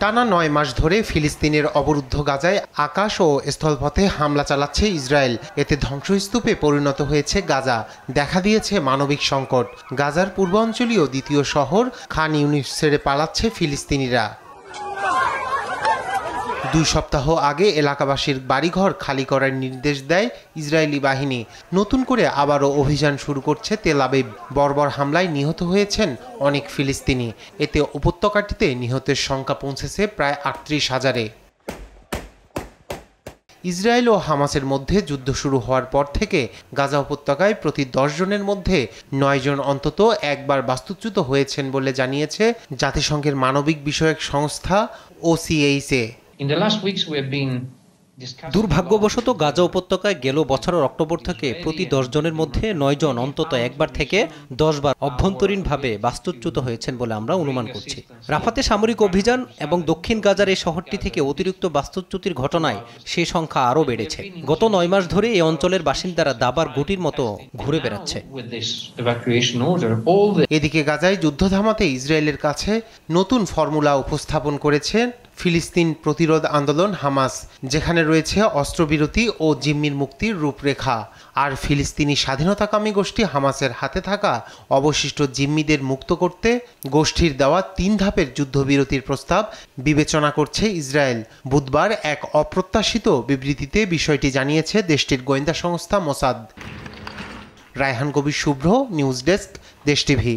টানা ৯ মাস ধরে ফিলিস্তিনের অবরুদ্ধ গাজায় আকাশ ও স্থলপথে হামলা চালাচ্ছে ইসরায়েল। এতে ধ্বংসস্তূপে পরিণত হয়েছে গাজা। দেখা দিয়েছে মানবিক সংকট। গাজার পূর্বাঞ্চলীয় দ্বিতীয় শহর খান ইউনিস ছেড়ে পালাচ্ছে ফিলিস্তিনিরা। ২ সপ্তাহ আগে এলাকাবাসীর বাড়িঘর খালি করার নির্দেশ দেয় ইসরায়েলি বাহিনী। নতুন করে আবারও অভিযান শুরু করছে তেল আবিব। বর্বর হামলায় নিহত হয়েছেন অনেক ফিলিস্তিনি। এতে উপত্যকাটিতে নিহতের সংখ্যা পৌঁছেছে প্রায় ৩৮,০০০-এ। ইসরায়েল ও হামাসের মধ্যে যুদ্ধ শুরু হওয়ার পর থেকে গাজা উপত্যকায় প্রতি ১০ জনের মধ্যে ৯ জন অন্তত একবার বাস্তুচ্যুত হয়েছেন বলে জানিয়েছে জাতিসংঘের মানবিক বিষয়ক সংস্থা OCHA। দুর্ভাগ্যবশত গাজা উপত্যকায় গেল বছরের অক্টোবর থেকে প্রতি ১০ জনের মধ্যে ৯ জন অন্তত একবার থেকে ১০ বার অভ্যন্তরীণভাবে বাস্তুচ্যুত হয়েছেন বলে আমরা অনুমান করছি। রাফাতে সামরিক অভিযান এবং দক্ষিণ গাজার এই শহরটি থেকে অতিরিক্ত বাস্তুচ্যুতির ঘটনায় সে সংখ্যা আরও বেড়েছে। গত ৯ মাস ধরে এই অঞ্চলের বাসিন্দারা দাবার গুটির মতো ঘুরে বেড়াচ্ছে। এদিকে গাজায় যুদ্ধ থামাতে ইসরায়েলের কাছে নতুন ফর্মুলা উপস্থাপন করেছে ফিলিস্তিন প্রতিরোধ আন্দোলন হামাস, যেখানে রয়েছে অস্ত্রবিরতি ও জিম্মির মুক্তির রূপরেখা। আর ফিলিস্তিনি স্বাধীনতাকামী গোষ্ঠী হামাসের হাতে থাকা অবশিষ্ট জিম্মিদের মুক্ত করতে গোষ্ঠীর দেওয়া ৩ ধাপের যুদ্ধবিরতির প্রস্তাব বিবেচনা করছে ইসরায়েল। বুধবার এক অপ্রত্যাশিত বিবৃতিতে বিষয়টি জানিয়েছে দেশটির গোয়েন্দা সংস্থা মোসাদ। রায়হান কবির শুভ্র, নিউজ ডেস্ক, দেশ টিভি।